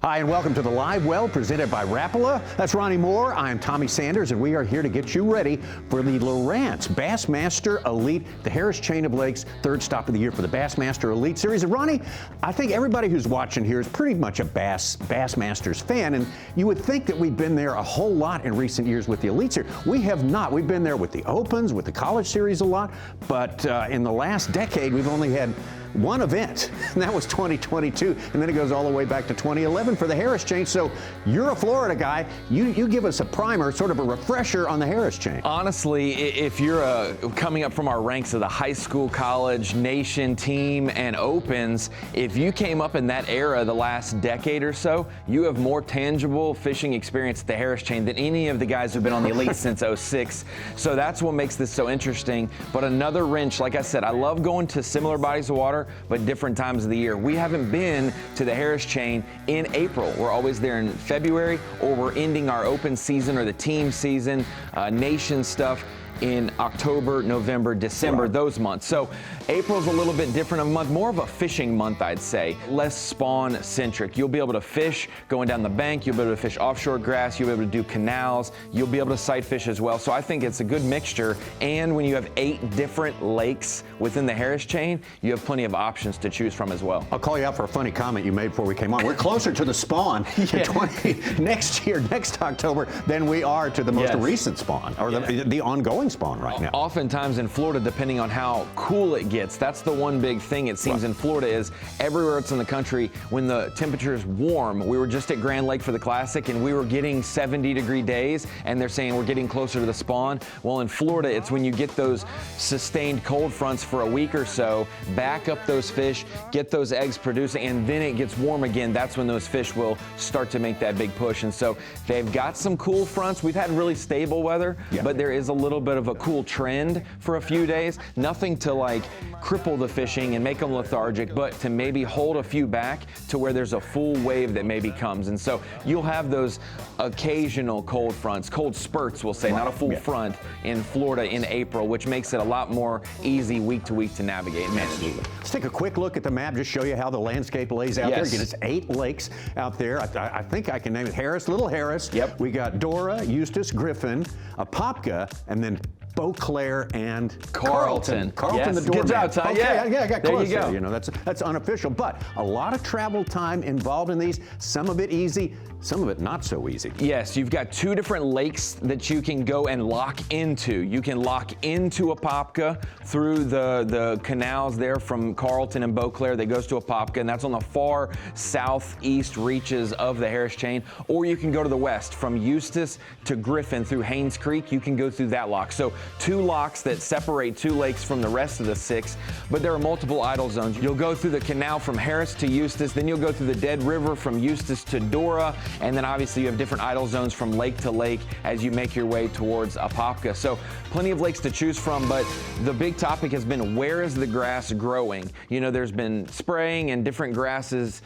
Hi, and welcome to the Live Well presented by Rapala. That's Ronnie Moore. I'm Tommy Sanders, and we are here to get you ready for the Lowrance Bassmaster Elite, the Harris Chain of Lakes, third stop of the year for the Bassmaster Elite Series. And Ronnie, I think everybody who's watching here is pretty much a Bassmasters fan, and you would think that we've been there a whole lot in recent years with the Elite Series. We have not. We've been there with the Opens, with the College Series a lot, but in the last decade, we've only had one event, and that was 2022, and then it goes all the way back to 2011 for the Harris Chain. So you're a Florida guy. You give us a primer, sort of a refresher on the Harris Chain. Honestly, if you're coming up from our ranks of the high school, college, nation, team, and opens, if you came up in that era the last decade or so, you have more tangible fishing experience at the Harris Chain than any of the guys who've been on the Elite since 06. So that's what makes this so interesting. But another wrench, like I said, I love going to similar bodies of water, but different times of the year. We haven't been to the Harris Chain in April. We're always there in February, or we're ending our open season or the team season, nation stuff in October, November, December, those months. So April's a little bit different of a month, more of a fishing month, I'd say. Less spawn centric. You'll be able to fish going down the bank, you'll be able to fish offshore grass, you'll be able to do canals, you'll be able to sight fish as well. So I think it's a good mixture. And when you have 8 different lakes within the Harris Chain, you have plenty of options to choose from as well. I'll call you out for a funny comment you made before we came on. We're closer to the spawn next year, next October, than we are to the most recent spawn, or the ongoing spawn right now. Oftentimes in Florida, depending on how cool it gets, that's the one big thing it seems in Florida is everywhere else in the country, when the temperature is warm. We were just at Grand Lake for the Classic, and we were getting 70-degree days, and they're saying we're getting closer to the spawn. Well, in Florida, it's when you get those sustained cold fronts for a week or so, back up those fish, get those eggs producing, and then it gets warm again. That's when those fish will start to make that big push. And so they've got some cool fronts. We've had really stable weather, but there is a little bit of a cool trend for a few days. Nothing to like cripple the fishing and make them lethargic, but to maybe hold a few back to where there's a full wave that maybe comes. And so you'll have those occasional cold fronts, cold spurts, we'll say, not a full front in Florida in April, which makes it a lot more easy week to week to navigate and manage. Let's take a quick look at the map, just show you how the landscape lays out there. Again, it's 8 lakes out there. I think I can name it Harris, Little Harris. We got Dora, Eustis, Griffin, Apopka, and then Beauclair and Carlton. Carlton, the doorman. Good job, Ty. Okay, I got close there. You know, that's unofficial, but a lot of travel time involved in these. Some of it easy, some of it not so easy. Yes, you've got 2 different lakes that you can go and lock into. You can lock into Apopka through the canals there from Carlton and Beauclair that goes to Apopka, and that's on the far southeast reaches of the Harris Chain. Or you can go to the west from Eustis to Griffin through Haynes Creek. You can go through that lock. So 2 locks that separate 2 lakes from the rest of the 6, but there are multiple idle zones. You'll go through the canal from Harris to Eustis, then you'll go through the Dead River from Eustis to Dora, and then obviously you have different idle zones from lake to lake as you make your way towards Apopka. So plenty of lakes to choose from, but the big topic has been, where is the grass growing? You know, there's been spraying and different grasses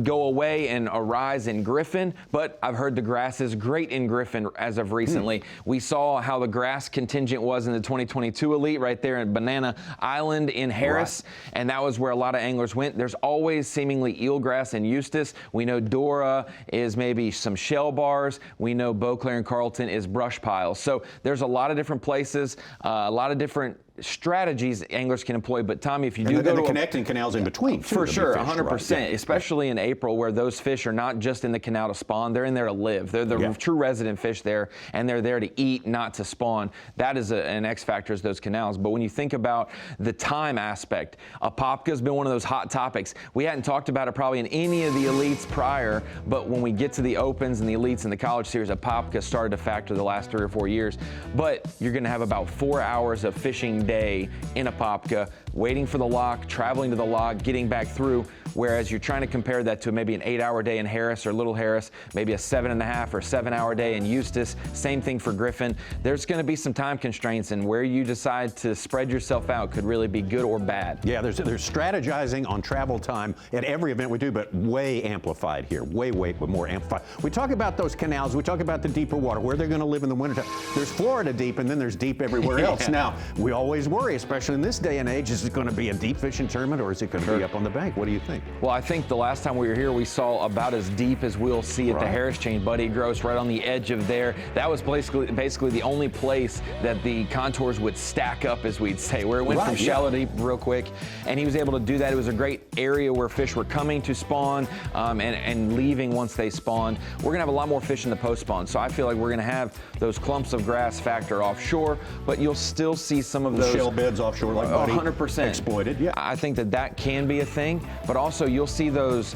go away and arise in Griffin, but I've heard the grass is great in Griffin as of recently. We saw how the grass contingent was in the 2022 Elite right there in Banana Island in Harris, and that was where a lot of anglers went. There's always seemingly eelgrass in Eustis. We know Dora is maybe some shell bars. We know Beauclair and Carlton is brush piles. So there's a lot of different places, a lot of different strategies anglers can employ. But Tommy, if you do go to connecting canals in between, too, for sure, 100%, especially in April, where those fish are not just in the canal to spawn, they're in there to live. They're the true resident fish there, and they're there to eat, not to spawn. That is an X factor, is those canals. But when you think about the time aspect, Apopka's been one of those hot topics. We hadn't talked about it probably in any of the Elites prior, but when we get to the Opens and the Elites and the College Series, Apopka started to factor the last 3 or 4 years. But you're going to have about 4 hours of fishing day in Apopka, waiting for the lock, traveling to the lock, getting back through, whereas you're trying to compare that to maybe an 8-hour day in Harris or Little Harris, maybe a 7.5 or 7-hour day in Eustis, same thing for Griffin. There's going to be some time constraints, and where you decide to spread yourself out could really be good or bad. Yeah, there's strategizing on travel time at every event we do, but way amplified here, way more amplified. We talk about those canals, we talk about the deeper water, where they're going to live in the wintertime. There's Florida deep, and then there's deep everywhere else. Now, we always worry, especially in this day and age, is it going to be a deep fishing tournament, or is it going to be up on the bank? What do you think? Well, I think the last time we were here, we saw about as deep as we'll see at the Harris Chain, Buddy Gross, right on the edge of there. That was basically the only place that the contours would stack up, as we'd say, where it went from shallow to deep real quick. And he was able to do that. It was a great area where fish were coming to spawn and leaving once they spawned. We're gonna have a lot more fish in the post spawn, so I feel like we're gonna have those clumps of grass factor offshore, but you'll still see some of those shell beds offshore, like Buddy 100% exploited. Yeah, I think that can be a thing, but also you'll see those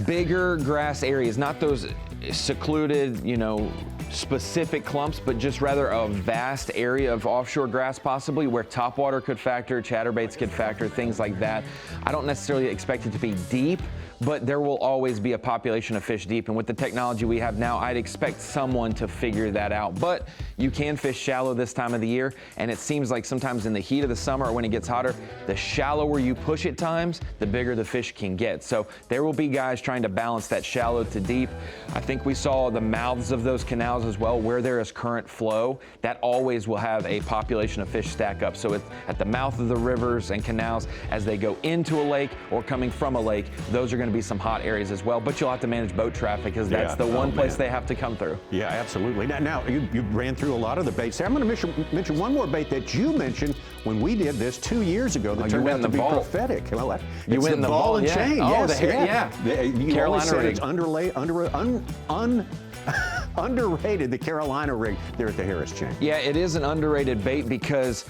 bigger grass areas, not those secluded, specific clumps, but just rather a vast area of offshore grass possibly where topwater could factor, chatterbaits could factor, things like that. I don't necessarily expect it to be deep, but there will always be a population of fish deep, and with the technology we have now, I'd expect someone to figure that out. But you can fish shallow this time of the year, and it seems like sometimes in the heat of the summer or when it gets hotter, the shallower you push at times, the bigger the fish can get. So there will be guys trying to balance that shallow to deep. I think we saw the mouths of those canals as well, where there is current flow, that always will have a population of fish stack up. So at the mouth of the rivers and canals, as they go into a lake or coming from a lake, those are going to be some hot areas as well, but you'll have to manage boat traffic because that's the one place they have to come through. Yeah, absolutely. Now you ran through a lot of the baits there. I'm going to mention one more bait that you mentioned when we did this 2 years ago that turned out to be prophetic. Well, you went in the ball and chain. Oh, yes, you Carolina said rig. It's underrated, the Carolina rig there at the Harris Chain. Yeah, it is an underrated bait because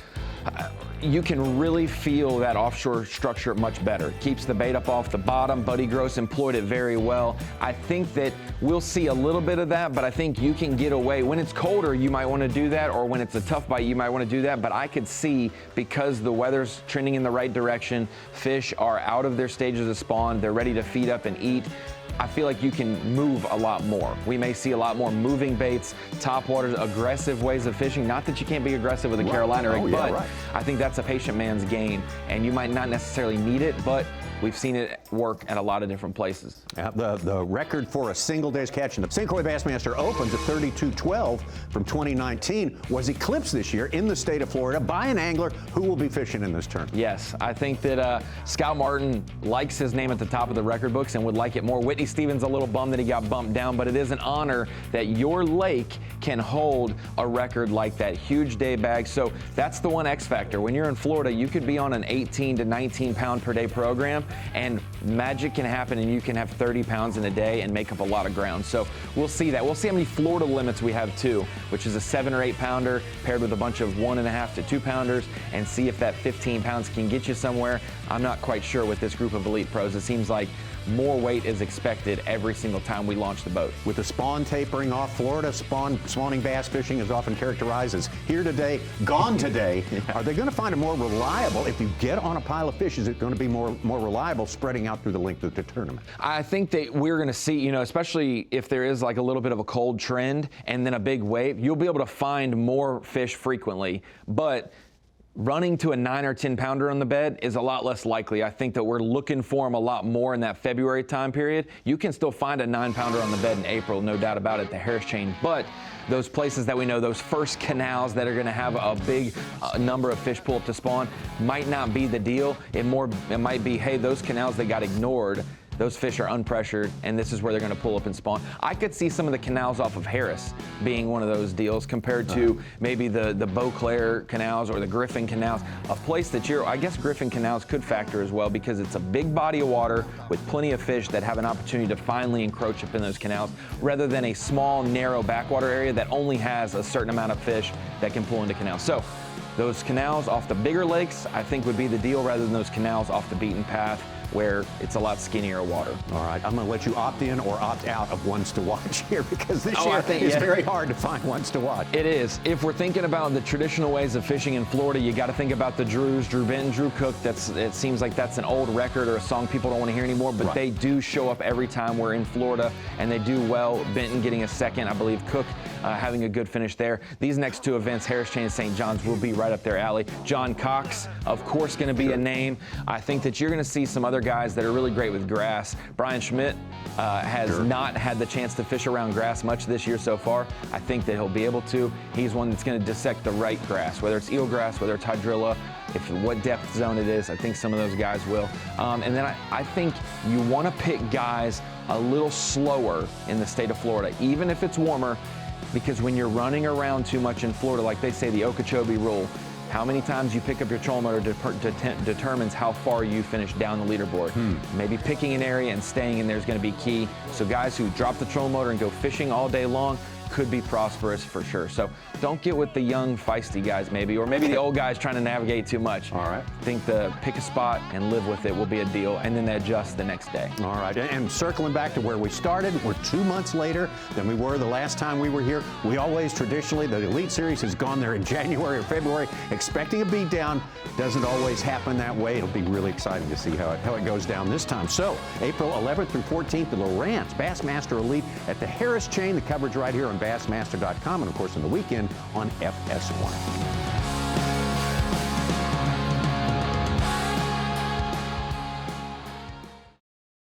you can really feel that offshore structure much better. Keeps the bait up off the bottom. Buddy Gross employed it very well. I think that we'll see a little bit of that, but I think you can get away. When it's colder, you might want to do that, or when it's a tough bite, you might want to do that. But I could see, because the weather's trending in the right direction, fish are out of their stages of spawn, they're ready to feed up and eat. I feel like you can move a lot more. We may see a lot more moving baits, topwaters, aggressive ways of fishing. Not that you can't be aggressive with a Carolina rig, but I think that's a patient man's game, and you might not necessarily need it, but we've seen it work at a lot of different places. The record for a single day's catch in the St. Croix Bassmaster Opens at 32-12 from 2019 was eclipsed this year in the state of Florida by an angler who will be fishing in this tournament. Yes, I think that Scott Martin likes his name at the top of the record books and would like it more. Whitney Stevens a little bummed that he got bumped down, but it is an honor that your lake can hold a record like that. Huge day bag. So that's the one X factor. When you're in Florida, you could be on an 18 to 19 pound per day program, and magic can happen, and you can have 30 pounds in a day and make up a lot of ground. So we'll see that. We'll see how many Florida limits we have too, which is a 7 or 8 pounder paired with a bunch of 1.5 to 2 pounders, and see if that 15 pounds can get you somewhere. I'm not quite sure with this group of elite pros. It seems like more weight is expected every single time we launch the boat. With the spawn tapering off, Florida spawning bass fishing is often characterized as here today, gone today. Are they going to find it more reliable? If you get on a pile of fish, is it going to be more reliable spreading out through the length of the tournament? I think that we're going to see, especially if there is like a little bit of a cold trend and then a big wave, you'll be able to find more fish frequently, but running to a 9 or 10 pounder on the bed is a lot less likely. I think that we're looking for them a lot more in that February time period. You can still find a 9 pounder on the bed in April, no doubt about it, the Harris Chain, but those places that we know, those first canals that are going to have a big number of fish pull up to spawn, might not be the deal. It might be, hey, those canals that got ignored, those fish are unpressured, and this is where they're going to pull up and spawn. I could see some of the canals off of Harris being one of those deals compared to maybe the Beauclair canals or the Griffin canals, a place that I guess Griffin canals could factor as well, because it's a big body of water with plenty of fish that have an opportunity to finally encroach up in those canals, rather than a small, narrow backwater area that only has a certain amount of fish that can pull into canals. So those canals off the bigger lakes, I think, would be the deal, rather than those canals off the beaten path where it's a lot skinnier water. All right, I'm going to let you opt in or opt out of ones to watch here, because this year it's very hard to find ones to watch. It is. If we're thinking about the traditional ways of fishing in Florida, you got to think about the Drews, Drew Benton, Drew Cook. It seems like that's an old record or a song people don't want to hear anymore, but they do show up every time we're in Florida, and they do well. Benton getting a second, I believe Cook having a good finish there. These next two events, Harris Chain and St. John's, will be right up their alley. John Cox, of course, going to be a name. I think that you're going to see some other other guys that are really great with grass. Brian Schmidt has not had the chance to fish around grass much this year so far. I think that he'll be able to. He's one that's going to dissect the right grass, whether it's eelgrass, whether it's hydrilla, what depth zone it is. I think some of those guys will. And then I think you want to pick guys a little slower in the state of Florida, even if it's warmer, because when you're running around too much in Florida, like they say, the Okeechobee rule, how many times you pick up your trolling motor determines how far you finish down the leaderboard. Maybe picking an area and staying in there is going to be key. So guys who drop the trolling motor and go fishing all day long could be prosperous for sure. So don't get with the young, feisty guys maybe, or maybe the old guys trying to navigate too much. All right. I think the pick a spot and live with it will be a deal, and then adjust the next day. All right, and circling back to where we started, we're 2 months later than we were the last time we were here. We always, traditionally, the Elite Series has gone there in January or February, expecting a beatdown. Doesn't always happen that way. It'll be really exciting to see how it goes down this time. So, April 11th through 14th, the Lowrance Bassmaster Elite at the Harris Chain. The coverage right here on Bassmaster.com, and of course on the weekend on FS1.